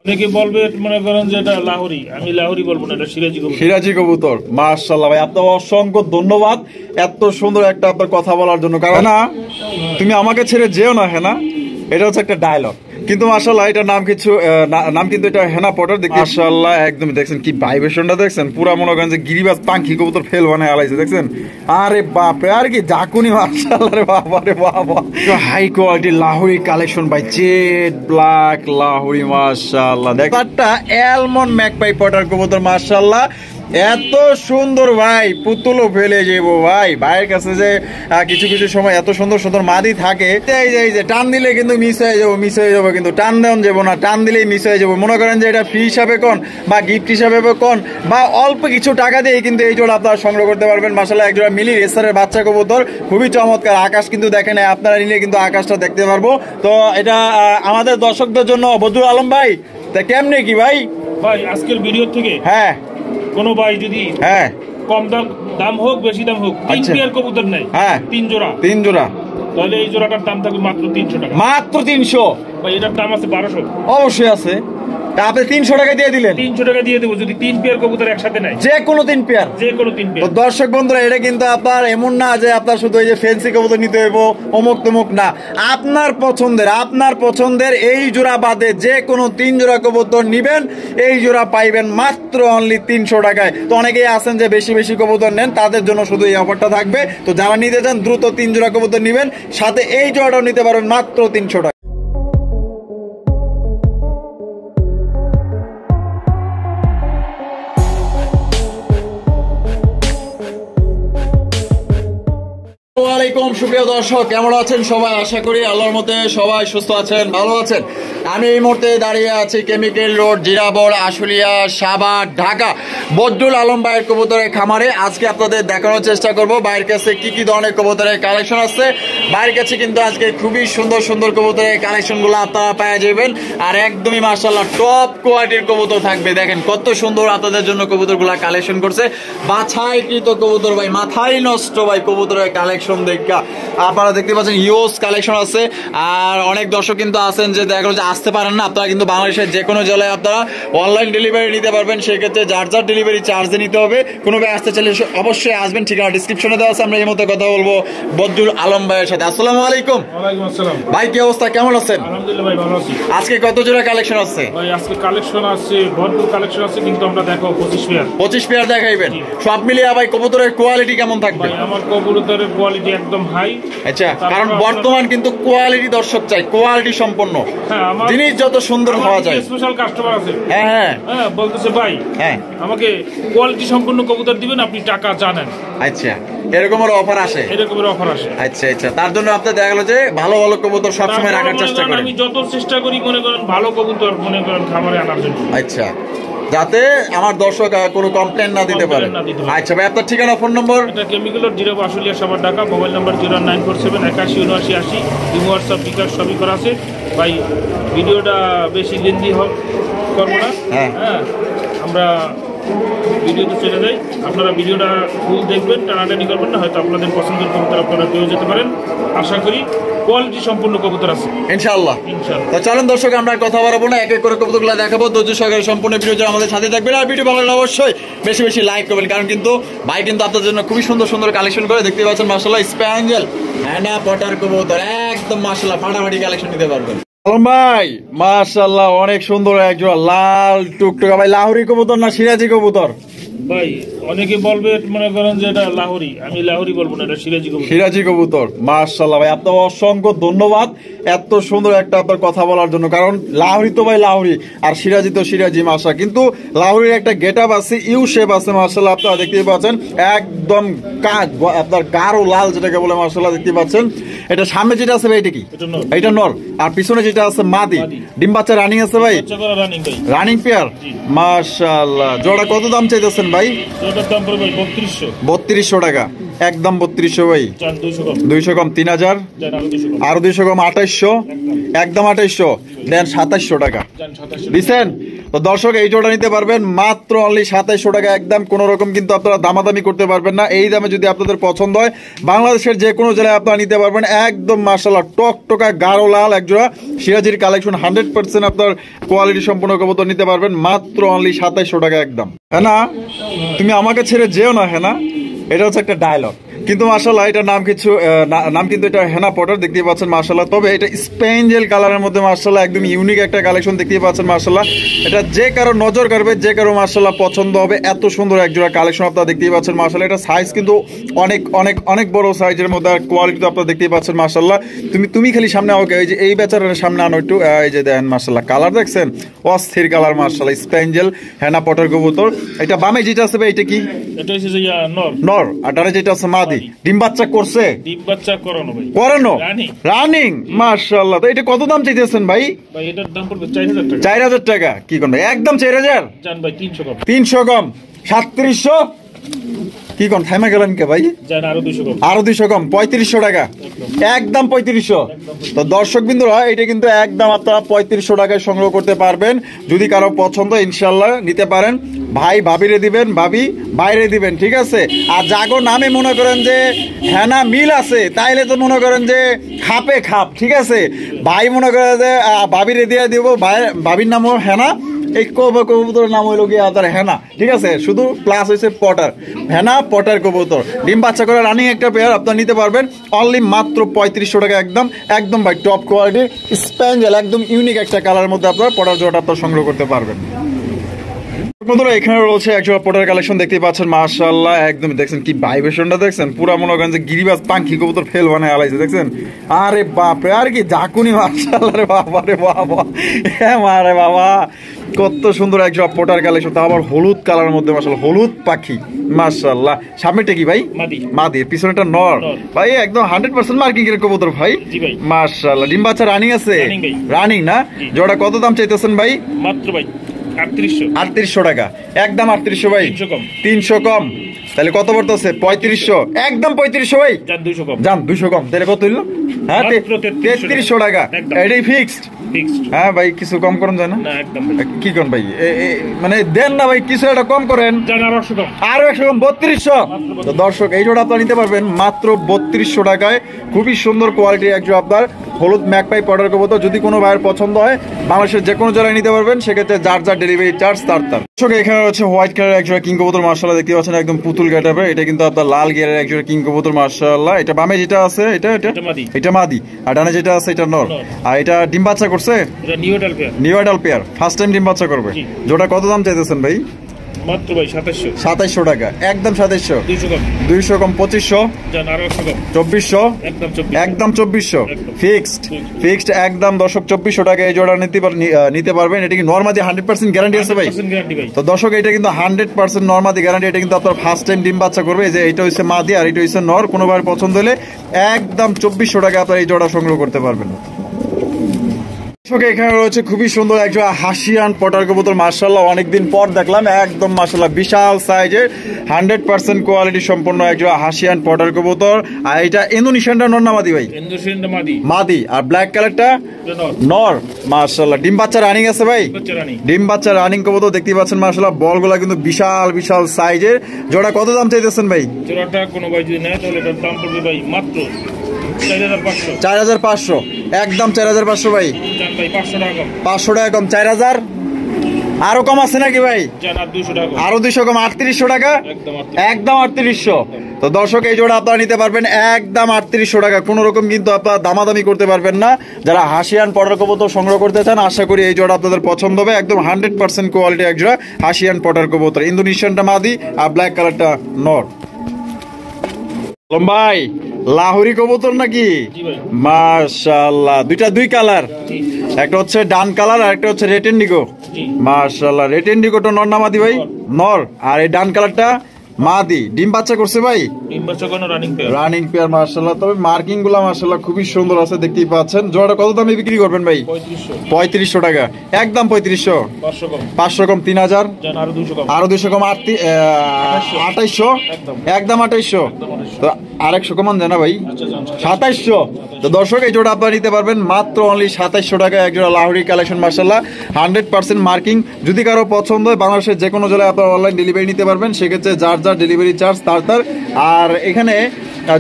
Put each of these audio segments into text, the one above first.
অনেকে বলবে মনে করেন যে এটা লাহোরি, আমি লাহোরি বলবো না, এটা সিরাজি কবুতর। সিরাজি কবুতর, মাশাআল্লাহ ভাই, আপনাকে অসংখ্য ধন্যবাদ এত সুন্দর একটা আপনার কথা বলার জন্য। কারণ না, তুমি আমাকে ছেড়ে যেও না, হ্যাঁ না, এটা হচ্ছে একটা ডায়লগ। কিন্তু মাশাআল্লাহ এটার নাম কিছু নাম কিন্তু এটা হেনা পটার। দেখি মাশাআল্লাহ একদম দেখছেন কি ভাইব্রেশনটা দেখছেন, পুরা মনে করেন যে গিরিবাজ পাখি কবুতর ফেল বানায় আলাইছে, দেখছেন? আরে বাপ রে, আর কি জাকুনি, মাশাআল্লাহ রে বাবা রে বাবা, হাই কোয়ালিটি লাহোরি কালেকশন ভাই, জেড ব্ল্যাক লাহোরি, মাশাআল্লাহ। দেখটা অ্যালমন্ড ম্যাকপাই পটার কবুতর, মাশাআল্লাহ এত সুন্দর ভাই, পুতুলও ফেলে যাবো ভাই। ভাইয়ের কাছে যে কিছু কিছু সময় এত সুন্দর সুন্দর মাদি থাকে, এই যে টান দিলে কিন্তু মিস হয়ে যাবো, কিন্তু টান দেওয়া যাবো না, টান দিলেই মিস হয়ে যাবো। মনে করেন যে এটা ফ্রি হিসাবে কোন বা গিফট হিসাবে কোন বা অল্প কিছু টাকা দিয়ে কিন্তু এই জোড়া আপনারা সংগ্রহ করতে পারবেন। মাশাআল্লাহ একজোড়া মিলি রেসারের বাচ্চা কবুতর, খুবই চমৎকার। আকাশ কিন্তু দেখেন, আপনারা নিলে কিন্তু আকাশটা দেখতে পারবো। তো এটা আমাদের দর্শকদের জন্য বদরুল আলম ভাই, তা কেমনে কি ভাই? ভাই আজকের ভিডিও থেকে হ্যাঁ, কোনো ভাই যদি হ্যাঁ কম দাম হোক বেশি দাম হোক, 3 পেয়ার কবুতর নাই, হ্যাঁ 3 জোড়া, তাহলে এই জোড়াটার দাম থাকবে মাত্র 300 টাকা। মাত্র 300? ভাই এটার দাম আছে 1200। অবশ্যই আছে। আপনি 300 টাকা দিয়ে দিলেন? 300 টাকা দিয়ে দেবো যদি 3 পেয়ার কবুতর একসাথে নাই, যে কোনো 3 পেয়ার, যে কোনো 3 পেয়ার। দর্শক বন্ধুরা, এটা কিন্তু আপনার এমন না যে আপনার শুধু এই যে ফ্যান্সি কবুতর নিতে হইব অমুক তমুক, না, আপনার পছন্দের এই জোড়া বাদে যে কোনো 3 জোড়া কবুতর নিবেন, এই জোড়া পাইবেন মাত্র অনলি 300 টাকায়। তো অনেকেই আছেন যে বেশি বেশি কবুতর নেন, তাদের জন্য শুধু এই অফারটা থাকবে। তো যারা নিতে চান দ্রুত 3 জোড়া কবুতর নিবেন, সাথে এই জোড়াটাও নিতে পারবেন মাত্র 300 টাকা। সুপ্রিয় দর্শক, কেমন আছেন সবাই? আশা করি আল্লাহর মতে সবাই সুস্থ আছেন, ভালো আছেন। আমি এই মুহূর্তে দাঁড়িয়ে আছি কেমিক্যাল রোড, জিরাবর, আশুলিয়া, সাভার, ঢাকা, বদরুল আলম ভাইয়ের কবুতরের খামারে। আজকে আপনাদের দেখানোর চেষ্টা করব ভাইয়ের কাছে কি কি ধরনের কবুতরের কালেকশন আছে। ভাইয়ের কাছে কিন্তু আজকে খুবই সুন্দর সুন্দর কবুতরের কালেকশন গুলো আপনারা পেয়ে যাবেন, আর একদমই মাশাআল্লাহ টপ কোয়ালিটির কবুতর থাকবে। দেখেন কত সুন্দর আপনাদের জন্য কবুতর গুলা কালেকশন করছে, বাছাইকৃত কবুতর ভাই, মাথায় নষ্ট ভাই কবুতরের কালেকশন দেখা। আপনারা দেখতে পাচ্ছেন হিউজ কালেকশন আছে। আর অনেক দর্শক কিন্তু আছেন যে দেখা গেল যে আসতে পারেন না, আপনারা কিন্তু বাংলাদেশের যে কোনো জেলায় আপনারা অনলাইন ডেলিভারি নিতে পারবেন। সেক্ষেত্রে যার যার ডেলিভারি চার্জে নিতে হবে। কোনো ভাই আসতে চাইলে অবশ্যই আসবেন, ঠিকানা ডিসক্রিপশনে দেওয়া আছে। আমরা এই মধ্যে কথা বলবো বদরুল আলম ভাইয়ের সাথে। আসসালামু আলাইকুম। ওয়ালাইকুম আসসালাম ভাই, কি অবস্থা, কেমন আছেন? আলহামদুলিল্লাহ ভাই, ভালো আছি। আজকে কত জোড়া কালেকশন আছে ভাই? আজকে কালেকশন আছে, ভরপুর কালেকশন আছে, কিন্তু আমরা দেখো 25 পেয়ার দেখাইবেন। সব মিলিয়ে ভাই কবুতরের কোয়ালিটি কেমন থাকবে? ভাই আমার কবুতরের কোয়ালিটি একদম হাই। আচ্ছা, কারণ বর্তমান কিন্তু কোয়ালিটি দর্শক চাই, কোয়ালিটি সম্পন্ন জিনিস যত সুন্দর হওয়া যায়। স্পেশাল কাস্টমার আছে, হ্যাঁ বলতেছে ভাই আমাকে কোয়ালিটি সম্পন্ন কবুতর দিবেন, আপনি টাকা জানেন। আচ্ছা, এরকমের অফার আসে? এরকমের অফার আসে। আচ্ছা আচ্ছা, তার জন্য আপনি দেখা গেল যে ভালো ভালো কবুতর সবসময় রাখার চেষ্টা করেন। আমি যত চেষ্টা করি মনে করেন ভালো কবুতর মনে করেন খামারে আনার জন্য। আচ্ছা, যাতে আমার দর্শক কোনো কমপ্লেন না দিতে পারে। আচ্ছা ভাই, আপনার ঠিকানা, ফোন নম্বর? এটা chemical road, Zirabo, Ashulia, Savar, Dhaka. Mobile number 09447817980। Imo, WhatsApp, bKash সবই করা আছে। ভাই ভিডিওটা বেশি লেন্দি করবো না, হ্যাঁ আমরা ভিডিওতে চলে যাই। আপনারা ভিডিওটা ফুল দেখবেন, টানাটানি করবেন না, হয়তো আপনাদের পছন্দের কবুতর আপনারা পেয়ে যেতে পারেন। আশা করি কোয়ালিটি সম্পূর্ণ কবুতর আছে ইনশাআল্লাহ। তো চলেন দর্শক, আমরা কথা বলবো না, এক এক করে কবুতরগুলো দেখাবো। ধৈর্য সহকারে সম্পূর্ণ ভিডিও আমাদের সাথে থাকবেন। আর ভিডিও ভালো লাগলে অবশ্যই বেশি বেশি লাইক করবেন, কারণ কিন্তু ভাই কিন্তু আপনাদের জন্য খুবই সুন্দর সুন্দর কালেকশন করে। দেখতে পাচ্ছেন মাশাআল্লাহ স্প্যাঞ্জেল হ্যান্ডা পটার কবুতর, একদম মাশাআল্লাহ ফাটাফাটি কালেকশন নিতে পারবেন। ভাই মাশাআল্লাহ অনেক সুন্দর একজোড়া লাল টুকটুকা ভাই, লাহোরি কবুতর না সিরাজি কবুতর? ভাই অনেকে বলবে মনে করেন যে এটা লাহোরি, আমি লাহোরি বলবো না, এটা সিরাজি কবুতর। মাশাআল্লাহ ভাই, আপনাকে অসংখ্য ধন্যবাদ এত সুন্দর একটা আপনার কথা বলার জন্য। কারণ লাহোরি তো ভাই লাহোরি, আর সিরাজি তো সিরাজি। মাশা কিন্তু লাহোরির একটা গেট আপ আছে, ইউ শেপ আছে। মাশাআল্লাহ আপনারা দেখতে পাচ্ছেন একদম আপনার গাঢ় লাল যেটাকে বলে, মাশাআল্লাহ দেখতে পাচ্ছেন। এটা সামনে যেটা আছে ভাই, এটা কি? এটা নর। আর পিছনে যেটা আছে মাদি, ডিম বাচ্চা রানিং আছে ভাই, রানিং পেয়ার। মাশাআল্লাহ, জোড়া কত দাম চাইতেছেন ভাই? 3200 টাকা। একদম 3200 ভাই। জান 200 কম। 200 কম 3000, জান আরো 200 কম। আরো 200 কম 2800, একদম 2800 দেন 2700 টাকা জান 2700 দিচ্ছেন। তো দর্শক এই জোড়া নিতে পারবেন মাত্র অনলি 2700 টাকা একদম, কোন রকম কিন্তু আপনারা দামাদামি করতে পারবেন না। এই দামে যদি আপনাদের পছন্দ হয় বাংলাদেশের যে কোনো জেলায় আপনারা নিতে পারবেন একদম মাশাআল্লাহ টকটকা গাঢ় লাল এক জোড়া সিরাজির কালেকশন 100% আপনার কোয়ালিটি সম্পূর্ণ কবুতর নিতে পারবেন মাত্র অনলি 2700 টাকা একদম। হ্যাঁ না, তুমি আমাকে ছেড়ে যেও না। হ্যাঁ না, এটা হচ্ছে একটা ডায়লগ, কিন্তু মাশাআল্লাহ এটার নাম কিছু নাম কিন্তু এটা হেনা পটার দেখতেই পাচ্ছেন মাশাআল্লাহ। তবে এটা স্পেঞ্জেল কালারের মধ্যে মাশাআল্লাহ একদম ইউনিক একটা কালেকশন দেখতেই পাচ্ছেন মাশাআল্লাহ। এটা যে কারো নজর কাড়বে, যে কারো মাশাআল্লাহ পছন্দ হবে, এত সুন্দর এক জোড়া কালেকশন আপনারা দেখতেই পাচ্ছেন মাশাআল্লাহ। এটা সাইজ কিন্তু অনেক অনেক অনেক বড় সাইজের মধ্যে, আর কোয়ালিটি তো আপনারা দেখতেই পাচ্ছেন মাশাআল্লাহ। তুমি খালি সামনে ওকে এই যে এই বেচারার সামনে আনো একটু, এই যে দেখেন মাশাআল্লাহ কালার দেখছেন অস্থির কালার মাশাআল্লাহ স্পেঞ্জেল হেনা পটার কবুতর। এটা বামে যেটা আছে ভাই এটা কি? এটা হচ্ছে যে নর। নর, আর ডানে যেটা আছে মাদি। ডিম বাচ্চা করছে? ডিম বাচ্চা করানো ভাই। করানো রানিং। রানিং মাশাআল্লাহ। তো এটা কত দাম চাইতেছেন ভাই? ভাই এটার দাম পড়বে 4000 টাকা। 4000 টাকা কি কোন ভাই? একদম 4000। জান ভাই 300 কম। 300 কম 3700 কি কোন থাইমা গেলেন কে ভাই? জান আরো 200 কম। আরো 200 কম 3500 টাকা একদম 3500। তো দর্শক বিন্দুরা এটা কিন্তু একদম আপনারা 3500 টাকায় সংগ্রহ করতে পারবেন। যদি কারো পছন্দ ইনশাআল্লাহ নিতে পারেন। ভাই ভাবিরে দিবেন, ভাবি বাইরে দিবেন, ঠিক আছে। আর জাগো নামে মনে করেন যে হেনা মিল আছে, তাইলে তো মনে করেন যে খাপে খাপ, ঠিক আছে। ভাই মনে করে যে ভাবিরে দিয়ে দিব, ভাবির নামও হেনা, এই কবুতরের নাম হইল গিয়ে আপনার হেনা, ঠিক আছে। শুধু প্লাস হয়েছে পটার, হেনা পটার কবুতর ডিম বাচ্চা করে রানিং একটা পেয়ার আপনারা নিতে পারবেন অনলি মাত্র 3500 টাকা একদম একদম ভাই টপ কোয়ালিটির স্প্যাঞ্জেল একদম ইউনিক একটা কালারের মধ্যে আপনারা পটার জোড়াটা আপনারা সংগ্রহ করতে পারবেন। বন্ধুরা এখানে রয়েছে একজোড়া পটার কালেকশন দেখতে পাচ্ছেন মাশাআল্লাহ একদম দেখছেন কি ভাইব্রেশনটা দেখছেন, পুরা মনে করেন যে গিরিবাজ পাখি কবুতর ফেল বানায় আলাইছে দেখছেন। আরে বাপ রে, আর কি জাকুনি মাশাআল্লাহ রে বাবা রে বাবা, হ্যাঁ মারে বাবা কত সুন্দর একজোড়া পটার কালেকশন, তা আবার হলুদ কালারের মধ্যে মাশাআল্লাহ হলুদ পাখি মাশাআল্লাহ। সামনেটা কি ভাই? মাদি। মাদি, পিছনেটা নর ভাই, একদম 100% মার্কিং এর কবুতর ভাই। জি ভাই মাশাআল্লাহ। ডিম বাচ্চা রানিং আছে? রানিং না? জোড়া কত দাম চাইতেছেন ভাই? মাত্র ভাই 3800। 3800 টাকা একদম 3800 ভাই। 300 কম। 300 কম তাহলে কত পড়তেছে? 3500 একদম 3500 ভাই। জান 200 কম। জান 200 কম তাহলে কত হইলো? হ্যাঁ 3300 টাকা এটাই ফিক্সড। হ্যাঁ ভাই কিছু কম করেন যায় না? না একদম কি কোন ভাই মানে দেন না ভাই, কিছু একটা কম করেন। জান আরো 100 কম। আরো 100 কম 3200। তো দর্শক এই জোড়া আপনারা নিতে পারবেন মাত্র 3200 টাকায়, খুবই সুন্দর কোয়ালিটির এক জোড়া আপনার হলুদ ম্যাকপাই পটার কবুতর। যদি কোনো ভাইয়ের পছন্দ হয় বাংলাদেশের যে কোনো জেলায় নিতে পারবেন, সেক্ষেত্রে যার যার ডেলিভারি চার্জ তার। দর্শক এখানে হচ্ছে হোয়াইট কালার এক জোড়া কিং কবুতর মাশাআল্লাহ দেখতে পাচ্ছেন একদম পুতুল গেটআপে। এটা কিন্তু আপনার লাল গিয়ারের এক জোড়া কিং কবুতর মাশাআল্লাহ। এটা বামে যেটা আছে এটা মাদি, আর ডানে যেটা আছে এটা নর। আর এটা ডিম বাচ্চা করছে? এটা new adult pair first time ডিম বাচ্চা করবে। জোড়া কত দাম চাইতেছেন ভাই? মাত্র ভাই 2700। 2700 টাকা একদম 2700। 200 কম। 200 কম 2500। জান আরো 100 কম। 2400 একদম 2400 ফিক্সড একদম দর্শক 2400 টাকা এই জোড়া নিতে পারবেন। এটা কি নরমাদি 100% গ্যারান্টি আছে ভাই? তো দর্শক এটা কিন্তু 100% নরমাদি গ্যারান্টি। এটা কিন্তু আপনার ফার্স্ট টাইম ডিম বাচ্চা করবে। এই যে এটা হচ্ছে মাদি আর এটা হচ্ছে নর। কোনোবার পছন্দ হলে একদম 2400 টাকা আপনার এই জোড়া সংগ্রহ করতে পারবেন। এখানে রয়েছে খুবই সুন্দর একজন হাসিয়ান পটার কবুতর মাশাআল্লাহ, অনেকদিন পর দেখলাম একদম মাশাআল্লাহ বিশাল সাইজের 100% কোয়ালিটি সম্পন্ন একজন হাসিয়ান পটার কবুতর। আর এটা ইন্দোনেশিয়ানটা নর না মাদি ভাই? ইন্দোনেশিয়ানটা মাদি। আর ব্ল্যাক কালারটা নর মাশাআল্লাহ। ডিম বাচ্চা রানিং আছে ভাই? ডিম বাচ্চা রানিং কবুতর দেখতে পাচ্ছেন মাশাআল্লাহ। বলগুলা কিন্তু বিশাল বিশাল সাইজের। জোড়া কত দাম চাইতেছেন ভাই? জোড়াটা কোনো ভাই যদি নেয় তাহলে এটার দাম পড়বে ভাই মাত্র 4500 একদম 4500 ভাই। 500 টাকা কম 4000। আরো কম আছে নাকি ভাই? আরো 200 কম 3800 টাকা একদম 3800। তো দর্শক এই জোড়া আপনারা নিতে পারবেন একদম 3800 টাকা। কোন রকম কিন্তু আপনারা দামাদামি করতে পারবেন না। যারা হাসিয়ান পটার কবুতর সংগ্রহ করতে চান আশা করি এই জোড়া আপনাদের পছন্দ হবে। একদম 100% কোয়ালিটি এক জোড়া হাসিয়ান পটার কবুতর। ইন্দোনেশিয়ানটা মাদি আর ব্ল্যাক কালারটা নর। ভাই লাহোরি কবুতর নাকি? মাশাআল্লাহ দুই কালার, একটা হচ্ছে ডান কালার আর একটা হচ্ছে রেড ইন্ডিগো। মাশাআল্লাহ রেড ইন্ডিগোটা নর না মাদি ভাই? নর। আর এই ডান কালারটা মাদি ডিম বাচ্চা করছে ভাই, ডিম বাচ্চা কোনো রানিং পেয়ার মাশাআল্লাহ। তবে মার্কিং গুলা মাশাআল্লাহ খুবই সুন্দর আছে, দেখতেই পাচ্ছেন। জোড়াটা কত দামে বিক্রি করবেন ভাই? 3500 টাকা, একদম 3500, 500 কম 3000, আরো 200 কম 2800, একদম 2800। তো আরেকশো কমান জানা ভাই, 2700। তো দর্শক এই জোড়া আপনারা নিতে পারবেন মাত্র অনলি 2700 টাকা, এক জোড়া লাহোরি কালেকশন মাশাআল্লাহ, 100% মার্কিং। যদি কারো পছন্দ হয় বাংলাদেশের যে কোনো জেলায় আপনারা অনলাইন ডেলিভারি নিতে পারবেন, সেক্ষেত্রে যার যার ডেলিভারি চার্জ তার। আর এখানে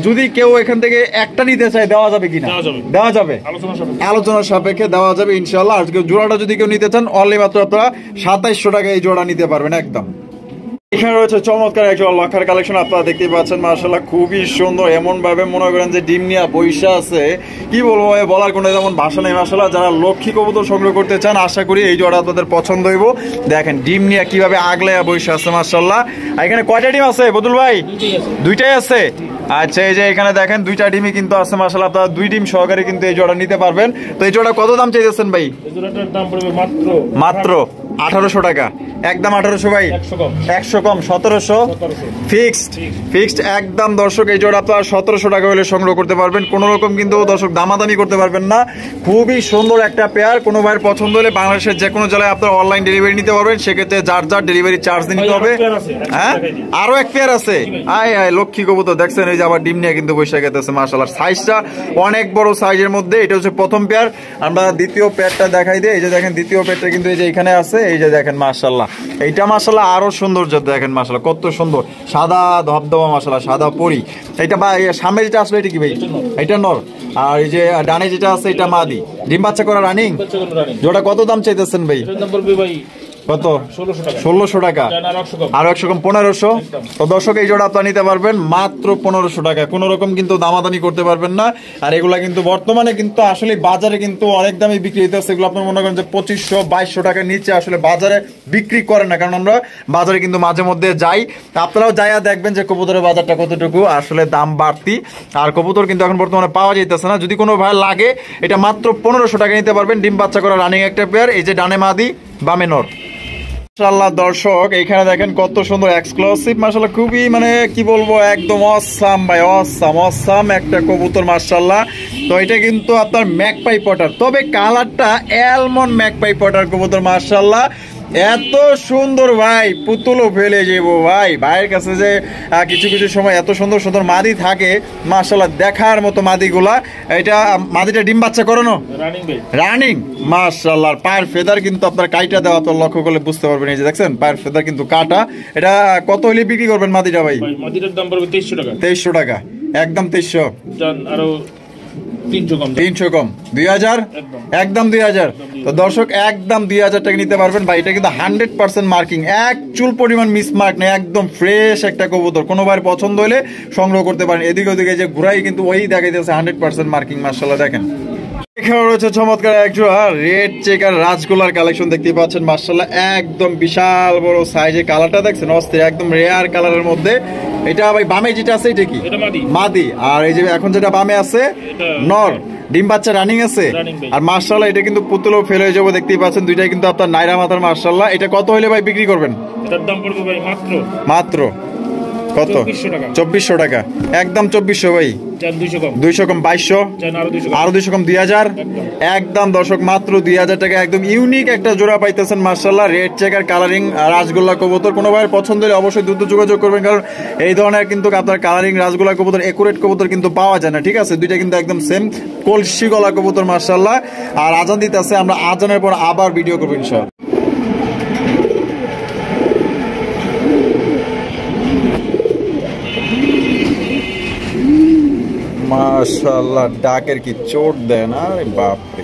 যদি কেউ এখান থেকে একটা নিতে চায় দেওয়া যাবে কিনা? দেওয়া যাবে, আলোচনার সাপেক্ষে দেওয়া যাবে ইনশাআল্লাহ। আর জোড়াটা যদি কেউ নিতে চান অনলি মাত্র আপনারা 2700 টাকা এই জোড়া নিতে পারবেন একদম। এখানে রয়েছে চমৎকার একজন লক্ষার কালেকশন, আপনারা দেখতে পাচ্ছেন মাশাআল্লাহ খুবই সুন্দর। এমন ভাবে মনে করেন যে ডিম নিয়ে বৈশা আছে, কি বলবো বলার কোনো যেমন ভাষা নেই মাশাআল্লাহ। যারা লক্ষ্মী কবুতর সংগ্রহ করতে চান আশা করি এই জোড়া আপনাদের পছন্দ হইব। দেখেন ডিম নিয়ে কিভাবে আগলাইয়া বৈশা আছে মাশাআল্লাহ। এখানে কয়টা ডিম আছে বদুল ভাই? দুইটাই আছে। আচ্ছা, এই যে এখানে দেখেন দুইটা ডিমই কিন্তু আছে মাশাআল্লাহ, আপনারা 2 ডিম সহকারে কিন্তু এই জোড়া নিতে পারবেন। তো এই জোড়া কত দাম চাইতেছেন ভাই? এই জোড়াটার দাম পড়বে মাত্র 1800 টাকা, একদম 1800 ভাই, 100 কম 1700 ফিক্সড একদম। দর্শক এই জোড়া আপনারা 1700 টাকা হলে সংগ্রহ করতে পারবেন, কোনো রকম কিন্তু দর্শক দামাদামি করতে পারবেন না। খুবই সুন্দর একটা পেয়ার, কোনো ভাইয়ের পছন্দ হলে বাংলাদেশের যে কোনো জেলায় আপনারা অনলাইন ডেলিভারি নিতে পারবেন, সেক্ষেত্রে যার যার ডেলিভারি চার্জ নিতে হবে। হ্যাঁ, আরো এক পেয়ার আছে। আয় লক্ষ্মী কবুতর দেখছেন, এই যে আবার ডিম নিয়ে কিন্তু বৈশাখ গেতেছে মাশাআল্লাহ। সাইজটা অনেক বড় সাইজের মধ্যে, এটা হচ্ছে প্রথম পেয়ার। আমরা দ্বিতীয় পেয়ারটা দেখাই দিই। এই যে দেখেন দ্বিতীয় পেয়ারটা কিন্তু এই যে এখানে আছে, এই যে দেখেন মাশাআল্লাহ, এইটা মাশাআল্লাহ আরো সৌন্দর্য দেখেন মাশাআল্লাহ, কত সুন্দর সাদা ধবধবা মাশাআল্লাহ, সাদা পরি। এটা বা সামনে যেটা আসলে এটা কি ভাই? এটা নর। আর এই যে ডানে যেটা আছে এটা মাদি, ডিম বাচ্চা করা রানিং। জোড়া কত দাম চাইতেছেন ভাই? কত? 1600 টাকা, আরো 100 কম 1500। তো দর্শক এই জোড়া আপনারা নিতে পারবেন মাত্র 1500 টাকা, কোন রকম কিন্তু দামাদামি করতে পারবেন না। আর এগুলা কিন্তু বর্তমানে কিন্তু আসলে বাজারে কিন্তু অনেক দামে বিক্রি হইতেছে। এগুলো আপনার মনে করেন যে 2500-2200 টাকার নিচে আসলে বাজারে বিক্রি করে না, কারণ আমরা বাজারে কিন্তু মাঝে মধ্যে যাই। আপনারাও যাইয়া দেখবেন যে কবুতরের বাজারটা কতটুকু, আসলে দাম বাড়তি। আর কবুতর কিন্তু এখন বর্তমানে পাওয়া যাইতেছে না। যদি কোনো ভাই লাগে এটা মাত্র 1500 টাকা নিতে পারবেন, ডিম বাচ্চা করা রানিং একটা পেয়ার। এই যে ডানে মাদি বামে নর মাশাআল্লাহ। দর্শক এইখানে দেখেন কত সুন্দর এক্সক্লুসিভ মাশাআল্লাহ, খুবই মানে কি বলবো একদম অসাম ভাই, অসাম একটা কবুতর মাশাআল্লাহ। তো এটা কিন্তু আপনার ম্যাকপাই পটার, তবে কালারটা অ্যালমন্ড ম্যাকপাই পটার কবুতর মাশাআল্লাহ। এত সুন্দর ভাই, পুতুলও ফেলে যাবো ভাই। ভাইয়ের কাছে যে কিছু কিছু সময় এত সুন্দর সুন্দর মাদি থাকে মাশাআল্লাহ, দেখার মতো মাদিগুলা। এটা মাদিটা ডিম বাচ্চা করানো রানিং মাশাআল্লাহ। পায়ের ফেদার কিন্তু আপনার কাইটা দেওয়া, তো লক্ষ্য করলে বুঝতে পারবেন। এই যে দেখছেন পায়ের ফেদার কিন্তু কাটা। এটা কত হলে বিক্রি করবেন মাদিটা ভাই? মাদিটার দাম পড়বে 2300 টাকা, একদম 2300, আরো 300 কম 2000, একদম 2000। তো দর্শক একদম 2000 টাকা নিতে পারবেন ভাই। এটা কিন্তু 100% মার্কিং, এক চুল পরিমাণ মিস মার্ক নেই, একদম ফ্রেশ একটা কবুতর। কোনো ভাইয়ের পছন্দ হলে সংগ্রহ করতে পারেন। এদিকে ওদিকে যে ঘুরাই কিন্তু ওই দেখাইতেছে 100% মার্কিং মাশাআল্লাহ। দেখেন এখানে রয়েছে চমৎকার একজোড়া রেড চেকার রাজগোলার কালেকশন, দেখতে পাচ্ছেন মাশাআল্লাহ, একদম বিশাল বড় সাইজে। কালারটা দেখছেন অস্থির, একদম রেয়ার কালারের মধ্যে। এটা ভাই বামে যেটা আছে এটা কি? মাদি। আর এই যে এখন যেটা বামে আছে নর, ডিম বাচ্চা রানিং আছে। আর মাশাআল্লাহ এটা কিন্তু পুতুলও ফেল হয়ে যাবো, দেখতেই পাচ্ছেন। দুইটাই কিন্তু আপনার নাইরা মাথার মাশাআল্লাহ। এটা কত হলে ভাই বিক্রি করবেন? এটার দাম পড়বে ভাই মাত্র কত? 2400 টাকা, একদম 2400 ভাই, 200 কম 2200, আরো 200 কম 2000, একদম দর্শক মাত্র 2000 টাকা। একদম ইউনিক একটা জোড়া পাইতেছেন মাশাআল্লাহ, রেড চেকার কালারিং রাজগোল্লা কবুতর। কোনো ভাইয়ের পছন্দ হলে অবশ্যই দ্রুত যোগাযোগ করবেন, কারণ এই ধরনের কিন্তু আপনার কালারিং রাজগোল্লা কবুতর একুরেট কবুতর কিন্তু পাওয়া যায় না। ঠিক আছে, দুইটা কিন্তু একদম সেম কলসি গলা কবুতর মাশাআল্লাহ। আর আজান দিতেছে, আমরা আজানের পর আবার ভিডিও করবো ইনশাআল্লাহ। মাশাআল্লাহ ডাকের কি চোট দেয় না রে বাপরে।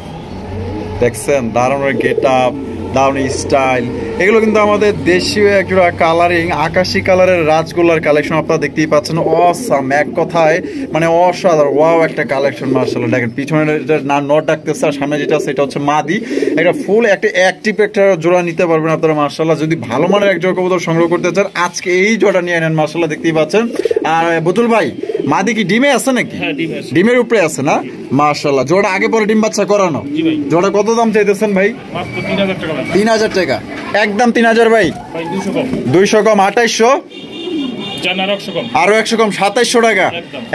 দেখছেন দারুণ গেট আপ, দারুণ স্টাইল। এগুলো কিন্তু আমাদের দেশীয় একটা কালারিং আকাশি কালারের রাজগোল্লার কালেকশন, আপনারা দেখতেই পাচ্ছেন। অসাম, এক কথায় মানে অসাধারণ, ওয়াও একটা কালেকশন মাশাআল্লাহ। দেখেন পিছনে না নট ডাকতেছে, আর সামনে যেটা আছে এটা হচ্ছে মাদি। এটা ফুল একটা অ্যাক্টিভ একটা জোড়া নিতে পারবেন আপনারা মাশাআল্লাহ। যদি ভালো মানের এক জোড়া কবুতর সংগ্রহ করতে চান আজকে এই জোড়া নিয়ে নেন মাশাআল্লাহ, দেখতেই পাচ্ছেন। আর বুতুল ভাই মাদি কি ডিমে আছে নাকি? ডিমের উপরে আছে না মাশাআল্লাহ। জোড়া আগে পরে ডিম বাচ্চা করানো। জোড়া কত দাম চাইতেছেন ভাই? 3000 টাকা, একদম 3000 ভাই, 200 কম 2800, আরো 100 কম 2700 টাকা,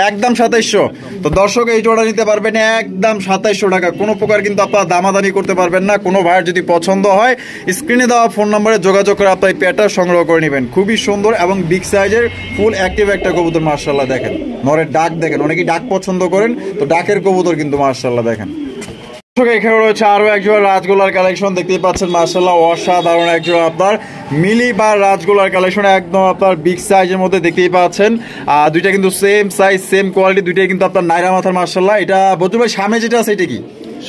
একদম 2700। তো দর্শক এই জোড়া নিতে পারবেন একদম 2700 টাকা। কোনো প্রকার কিন্তু আপনারা দামাদামি করতে পারবেন না। কোনো ভাইয়ের যদি পছন্দ হয় স্ক্রিনে দেওয়া ফোন নম্বরে যোগাযোগ করে আপনার এই পেয়ারটা সংগ্রহ করে নেবেন। খুবই সুন্দর এবং বিগ সাইজের ফুল অ্যাক্টিভ একটা কবুতর মাশাআল্লাহ। দেখেন নরের ডাক দেখেন, অনেকেই ডাক পছন্দ করেন, তো ডাকের কবুতর কিন্তু মাশাআল্লাহ দেখেন। এখানে রয়েছে আরো একজোড়া রাজগোলার কালেকশন, দেখতেই পাচ্ছেন মাশাআল্লাহ অসাধারণ একজোড়া আপনার মিলি বা রাজগোলার কালেকশন, একদম আপনার বিগ সাইজের মধ্যে দেখতেই পাচ্ছেন। দুইটা কিন্তু সেম সাইজ সেম কোয়ালিটি, দুইটাই কিন্তু আপনার নাইরা মাথার মাশাআল্লাহ। এটা বদরু ভাই সামনে যেটা আছে এটা কি?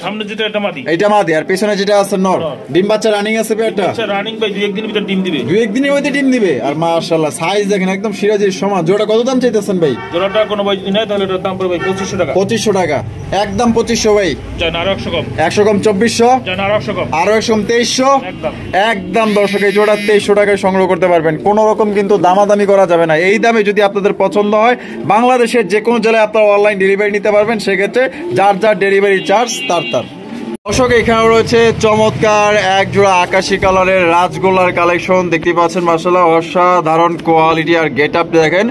সামনে যেটা এটা মাদি, এটা মাদি, আর পেছনে যেটা আছে নর। ডিম বাচ্চা রানিং আছে পেয়ারটা? আচ্ছা রানিং ভাই 2-1 দিনের ভিতর ডিম দিবে, 2-1 দিনের মধ্যে ডিম দিবে। আর মাশাআল্লাহ সাইজ দেখেন একদম সিরাজের সমান। জোড়া কত দাম চাইতেছেন ভাই? জোড়াটা কোনো ভাই যদি নেয় তাহলে এটার দাম পড়বে ভাই 2500 টাকা। 2500 টাকা, একদম 2500 ভাই। জান আরো 100 কম, 100 কম 2400, জান আরো 100 কম, আরো 100 কম 2300, একদম একদম দর্শক এই জোড়া 2300 টাকায় সংগ্রহ করতে পারবেন। কোনো রকম কিন্তু দামাদামি করা যাবে না। এই দামে যদি আপনাদের পছন্দ হয় বাংলাদেশের যে কোনো জেলায় আপনারা অনলাইন ডেলিভারি নিতে পারবেন, সেক্ষেত্রে যার যার ডেলিভারি চার্জ তার। দর্শক এখানে রয়েছে চমৎকার এক জোড়া আকাশি কালারের রাজগোলার কালেকশন, দেখতে পাচ্ছেন মাশাআল্লাহ অসাধারণ কোয়ালিটি আর গেট আপ দেখেন।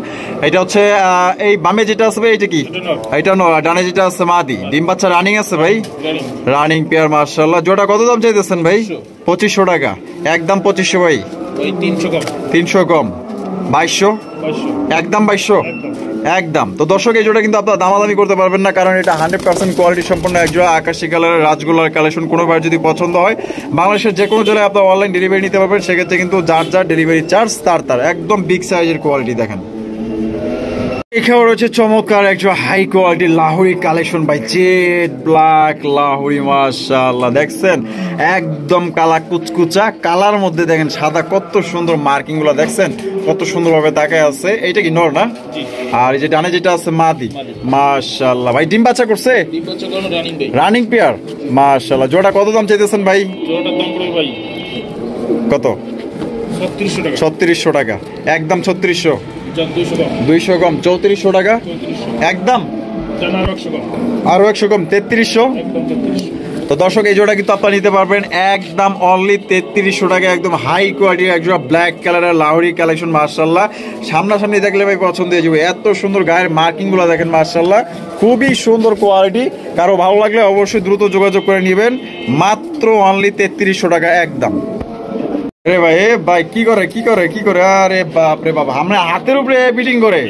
এটা হচ্ছে এই বামে যেটা আছে ভাই এটা কি? এটা নর, ডানে যেটা আছে মাদি। ডিম বাচ্চা রানিং আছে ভাই, রানিং পেয়ার মাশাআল্লাহ। জোড়া কত দাম চাইতেছেন ভাই? 2500 টাকা, একদম 2500 ভাই। 300 কম, 300 কম 2200, একদম 2200, একদম। তো দর্শক এই জোড়া কিন্তু আপনারা দামাদামি করতে পারবেন না, কারণ এটা 100% কোয়ালিটি সম্পন্ন এক জোড়া আকাশি কালারের রাজগোলার কালেকশন। কোনো ভাই যদি পছন্দ হয় বাংলাদেশের যে কোনো জেলায় আপনারা অনলাইন ডেলিভারি নিতে পারবেন, সেক্ষেত্রে কিন্তু যার যার ডেলিভারি চার্জ তার। একদম বিগ সাইজের কোয়ালিটি দেখেন। এখানে রয়েছে চমৎকার একজন হাই কোয়ালিটি লাহোরি কালেকশন ভাই, জেড ব্ল্যাক লাহোরি মাশাআল্লাহ। দেখছেন একদম কালা কুচকুচা কালার মধ্যে দেখেন সাদা, কত সুন্দর মার্কিং গুলো দেখছেন, কত সুন্দর ভাবে তাকায় আছে। এইটা কি নর না? আর এই যে ডানে যেটা আছে মাদি মাশাআল্লাহ ভাই। ডিম বাচ্চা করছে? ডিম বাচ্চা কোনো রানিং ভাই, রানিং পেয়ার মাশাআল্লাহ। জোড়া কত দাম চাইতেছেন ভাই? জোড়াটার দাম পড়বে ভাই কত? 3600 টাকা, 3600 টাকা, একদম 3600, 200 কম, 200 কম 3400 টাকা, একদম। জান আরো 100 কম, আরো 100 কম 3300, একদম 3300। তো দর্শক এই জোড়া কিন্তু আপনারা নিতে পারবেন একদম অনলি 3300 টাকা, একদম হাই কোয়ালিটির এক জোড়া ব্ল্যাক কালারের লাহোরি কালেকশন মাশাআল্লাহ। সামনাসামনি দেখলে ভাই পছন্দ হয়ে যাবে, এত সুন্দর গায়ের মার্কিং গুলো দেখেন মাশাআল্লাহ, খুবই সুন্দর কোয়ালিটি। কারো ভালো লাগলে অবশ্যই দ্রুত যোগাযোগ করে নেবেন, মাত্র অনলি 3300 টাকা একদম। আরে ভাই এ ভাই কি করে আরে বাপ রে বাপ, আমরা হাতের উপরে বিটিং করে।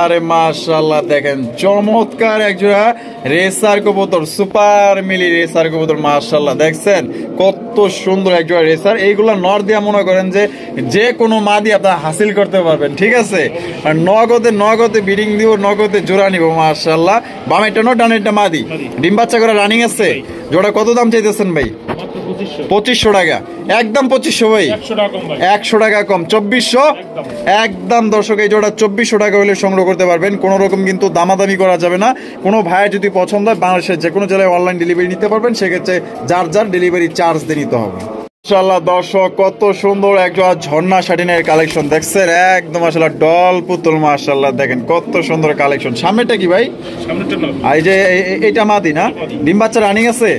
আরে মাশাআল্লাহ দেখেন চমৎকার একজোড়া রেসার কবুতর, সুপার মিলি রেসার কবুতর মাশাআল্লাহ। দেখছেন কত সুন্দর একজোড়া রেসার। এইগুলা নর দিয়া মনে করেন যে কোনো মাদি আপনারা হাসিল করতে পারবেন, ঠিক আছে। আর নগদে বিটিং দিব, নগদে জোড়া নিব মাশাআল্লাহ। বামেরটা নর, ডানেরটা মাদি। ডিম বাচ্চা করে রানিং আছে। জোড়া কত দাম চাইতেছেন ভাই? 2500 টাকা, একদম 2500 ভাই, 100 টাকা কম 2400, একদম। দর্শক এই জোড়া 2400 টাকা হলে সংগ্রহ করতে পারবেন। কোনো রকম কিন্তু দামাদামি করা যাবে না। কোনো ভাইয়ের যদি পছন্দ হয় বাংলাদেশের যে কোনো জেলায় অনলাইন ডেলিভারি নিতে পারবেন, সেক্ষেত্রে যার যার ডেলিভারি চার্জ দিয়ে নিতে হবে। মাশাআল্লাহ দর্শক কত সুন্দর একজোড়া ঝর্ণা শাটিনের কালেকশন দেখছেন, একদম মাশাআল্লাহ ডল পুতুল মাশাআল্লাহ। দেখেন কত সুন্দর কালেকশন। সামনেটা কি ভাই? আর এই যে এইটা মাদি না? ডিম বাচ্চা রানিং আছে?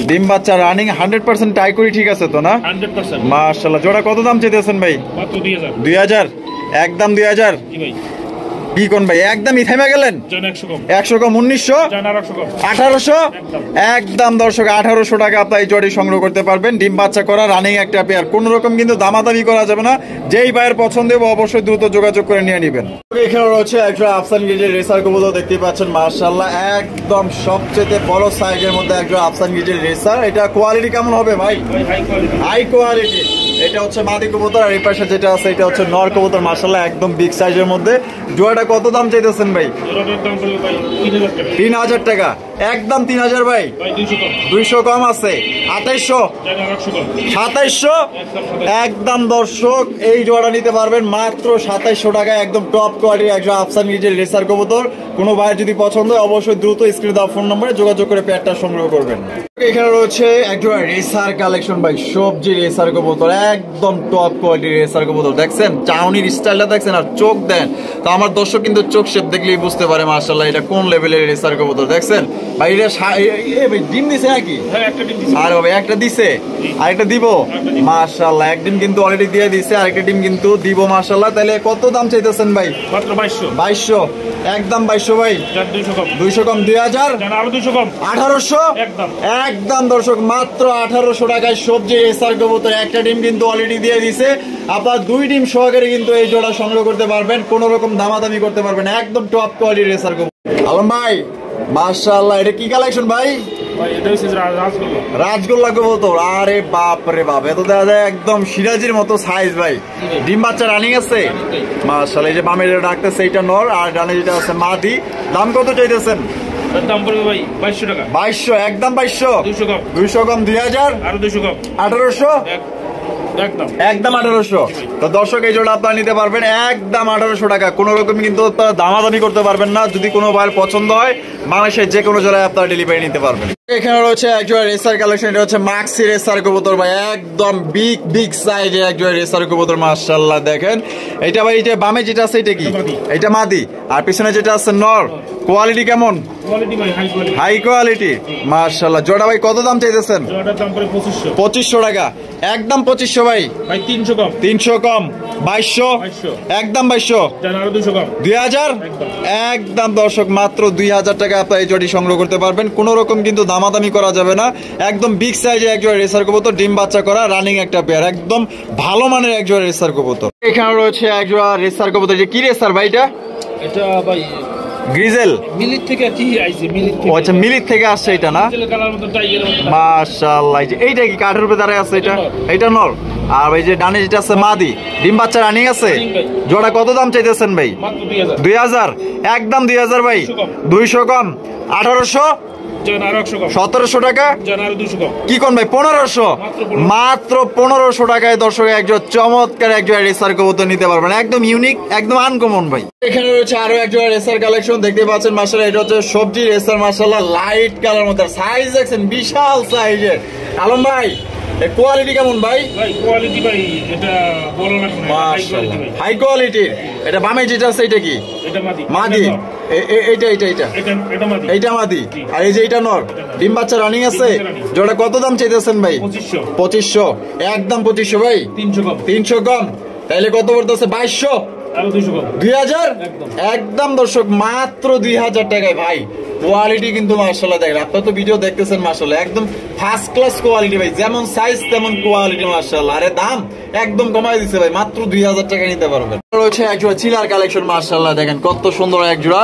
ডিম বাচ্চা রানিং 100% টাই করি, ঠিক আছে তো না? 100% মাশাআল্লাহ। জোড়া কত দাম চাইতেছেন ভাই? মাত্র 2000, 2000, একদম 2000। জি ভাই। কি কোন ভাই একদমই থেমে গেলেন? 100 কম 1900, 1800, একদম দর্শক 1800 টাকা আপনার এই জোড়ি সংগ্রহ করতে পারবেন। ডিম বাচ্চা করা রানিং একটা পেয়ার, কোন রকম কিন্তু দামাদামি করা যাবে না। যেই ভাইয়ের পছন্দ হবে অবশ্যই দ্রুত যোগাযোগ করে নিয়ে নেবেন। এখানে রয়েছে একটা আফসান গিজের রেসার কবুতর, দেখতে পাচ্ছেন মাশাআল্লাহ একদম সবচেয়ে বড় সাইজের মধ্যে একটা আফসান গিজের রেসার। এটা কোয়ালিটি কেমন হবে ভাই? High quality. এটা হচ্ছে মাদি কবুতর, আর এই পাশে যেটা আছে এটা হচ্ছে নর কবুতর মাশাআল্লাহ, একদম বিগ সাইজের মধ্যে। জোড়াটা কত দাম চাইতেছেন ভাই? 3000 টাকা, একদম 3000 ভাই। 200 কম আছে 2800, 2700, একদম দর্শক এই জোড়া নিতে পারবেন মাত্র 2700 টাকা, একদম টপ কোয়ালিটির একজন আফসান গিজের রেসার কবুতর। কোনো ভাইয়ের যদি পছন্দ হয় অবশ্যই দ্রুত স্ক্রিনে দেওয়া ফোন নম্বরে যোগাযোগ করে পেয়ারটা সংগ্রহ করবেন। এখানে রয়েছে একজন রেসার কালেকশন ভাই, সবজি রেসার কবুতর, একদম টপ কোয়ালিটির রেসার কবুতর। দেখছেন চাউনির স্টাইলটা দেখছেন, আর চোখ দেন তো আমার দর্শক কিন্তু চোখ শেপ দেখলেই বুঝতে পারে মাশাআল্লাহ এটা কোন লেভেলের রেসার কবুতর। দেখছেন ভাই এটা ভাই ডিম দিছে নাকি? হ্যাঁ একটা ডিম দিছে। আর ভাই একটা দিছে আর একটা দিব মাশাআল্লাহ, এক ডিম কিন্তু অলরেডি দিয়ে দিছে, আর একটা ডিম কিন্তু দিব মাশাআল্লাহ। তাহলে কত দাম চাইতেছেন ভাই? মাত্র 2200। 2200 একদম 2200 ভাই। 200 কম। 200 কম 2000 জান আরো 200 কম। 1800 একদম। একদম দর্শক মাত্র 1800 টাকায় সবজি রেসার কবুতর। একটা ডিম কিন্তু অলরেডি দিয়ে দিছে, আপনার 2 ডিম সহকারে কিন্তু এই জোড়া সংগ্রহ করতে পারবেন, কোন রকম দামাদামি করতে পারবেন, একদম টপ কোয়ালিটির রেসার কবুতর। আলম ভাই মাশাআল্লাহ, এটা কি কালেকশন ভাই? ভাই এটা হচ্ছে রাজগোল্লা। রাজগোল্লা কবুতর, আরে বাপ রে বাপ, এত দেখা যায় একদম সিরাজির মতো সাইজ ভাই। ডিম বাচ্চা রানিং আছে মাশাআল্লাহ। এই যে বামে যেটা ডাকতেছে এইটা নর, আর ডানে যেটা আছে মাদি। দাম কত চাইতেছেন? দাম পড়বে ভাই 2200 টাকা। 2200 একদম 2200। 200 কম। 200 কম 2000 আরো 200 কম। 1800 একদম। একদম 1800। তো দর্শক এই জোড়া আপনারা নিতে পারবেন একদম 1800 টাকা, কোনো রকম কিন্তু আপনারা দামাদামি করতে পারবেন না। যদি কোনো ভাইয়ের পছন্দ হয় বাংলাদেশের যে কোনো জেলায় আপনারা ডেলিভারি নিতে পারবেন। এখানে রয়েছে একজোড়া রেসার কালেকশন, এটা হচ্ছে মাক্সি রেসার কবুতর ভাই, একদম বিগ সাইজের একজোড়া রেসার কবুতর মাশাআল্লাহ। দেখেন এটা ভাই, এটা বামে যেটা আছে এটা কি? এটা মাদি, আর পিছনে যেটা আছে নর। কোয়ালিটি কেমন? কোয়ালিটি ভাই হাই কোয়ালিটি। হাই কোয়ালিটি মাশাআল্লাহ। জোড়া ভাই কত দাম চাইতেছেন? জোড়াটার দাম পড়ে 2500। 2500 টাকা একদম 2500 ভাই। ভাই 300 কম। 300 কম 2200 একদম 2200। জান আরো 200 কম। 2000 একদম দর্শক মাত্র 2000 টাকা আপনারা এই জোড়ি সংগ্রহ করতে পারবেন, কোনো রকম কিন্তু দামাদামি করা যাবে না। একদম বিগ সাইজের একজোড়া রেসার কবুতর, ডিম বাচ্চা করা রানিং একটা পেয়ার, একদম ভালো মানের একজোড়া রেসার কবুতর। এখানে রয়েছে একজোড়া রেসার কবুতর, যে কি রেসার ভাই এটা? এটা ভাই গ্রিজেল। মিলিট থেকে কি আইছে? মিলিট ও থেকে। আচ্ছা, মিলিট থেকে আসছে এটা না? গ্রিজেল কালার মতো টাইয়ের মতো। মাশাআল্লাহ। এইটা কি কাঠের উপরে দাঁড়ায় আছে? এটা নর, আর এই যে ডানে যেটা আছে মাদি, ডিম বাচ্চা রানিং আছে। জোড়া কত দাম চাইতেছেন ভাই? মাত্র 2000। 2000 একদম 2000 ভাই। 200 কম 1800 জান আরো 100 কম। 1700 টাকা জান আরো 200 কম। কি কোন ভাই? 1500 মাত্র 1500 টাকায় দর্শক একজন চমৎকার একজন রেসার কবুতর নিতে পারবেন, একদম ইউনিক, একদম আনকমন ভাই। এখানে রয়েছে আরো একজন রেসার কালেকশন, দেখতে পাচ্ছেন মাশাআল্লাহ। এটা হচ্ছে সবজি রেসার মাশাআল্লাহ, লাইট কালার মতো, সাইজ দেখছেন বিশাল সাইজের। আলম ভাই এর কোয়ালিটি কেমন ভাই? ভাই কোয়ালিটি ভাই এটা বলো না শুনে হাই কোয়ালিটি ভাই। হাই কোয়ালিটির। এটা বামে যেটা আছে এটা কি? এটা মাদি। মাদি। এইটা মাদি। এইটা মাদি, আর এই যে এইটা নর। ডিম বাচ্চা রানিং আছে। জোড়া কত দাম চাইতেছেন ভাই? 2500। 2500 একদম 2500 ভাই। 300 কম। 300 কম তাইলে কত পড়তেছে? 2200 আরো 200 কম। 2000 একদম দর্শক মাত্র 2000 টাকায় ভাই। কোয়ালিটি কিন্তু মাশাআল্লাহ দেখেন, আপনারা তো ভিডিও দেখতেছেন মাশাআল্লাহ, একদম ফার্স্ট ক্লাস কোয়ালিটি ভাই, যেমন সাইজ তেমন কোয়ালিটি মাশাআল্লাহ। আরে দাম একদম কমাই দিছে ভাই, মাত্র 2000 টাকা নিতে পারবেন। রয়েছে একজোড়া চিলার কালেকশন মাশাআল্লাহ, দেখেন কত সুন্দর একজোড়া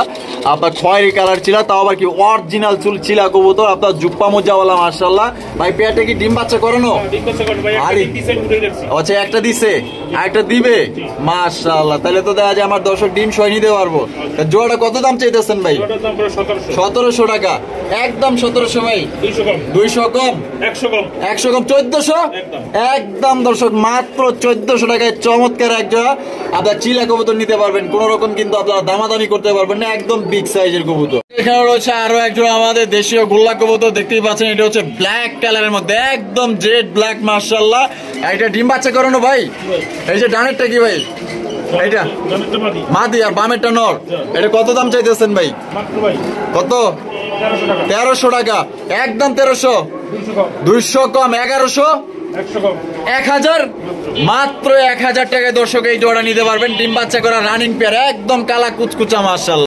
আপনার খয়েরি কালার চিলা, তাও আবার কি অরিজিনাল চিলা কবুতর, আপনার জুপ্পা মোজাওয়ালা মাশাআল্লাহ। ভাই পেয়ারটা কি ডিম বাচ্চা করানো? আরে ডিজাইন উঠে গেছে। আচ্ছা একটা দিছে আর একটা দিবে মাশাআল্লাহ। তাহলে তো দেখা যায় আমার দর্শক ডিম সহ নিতে পারবো। জোড়াটা কত দাম চাইতেছেন ভাই? জোড়াটার দাম পড়ে 1700। 1700 টাকা একদম 1700 ভাই। 200 কম। 200 কম 100 কম। 100 কম 1400 একদম দর্শক মাত্র 1400 টাকায় চমৎকার একজোড়া আপনার চিলা কবুতর নিতে পারবেন, কোন রকম কিন্তু আপনারা দামাদামি করতে পারবেন না, একদম বিগ সাইজের কবুতর। এখানে রয়েছে আরো একজোড়া আমাদের দেশীয় গোল্লা কবুতর, দেখতেই পাচ্ছেন এটা হচ্ছে ব্ল্যাক কালারের মধ্যে, একদম জেড ব্ল্যাক মাশাআল্লাহ। এটা ডিম বাচ্চা করানো ভাই। এই যে ডানেরটা কি ভাই? এইটা মাদি, আর বামেরটা নর। এটা কত দাম চাইতেছেন ভাই? মাত্র ভাই কত? 1300 টাকা একদম 1300। 200 কম 1100। 100 কম 1000 মাত্র 1000 টাকায় দর্শক এই জোড়া নিতে পারবেন, ডিম বাচ্চা করা রানিং পেয়ার, একদম কালা কুচকুচা মাশাআল্লাহ।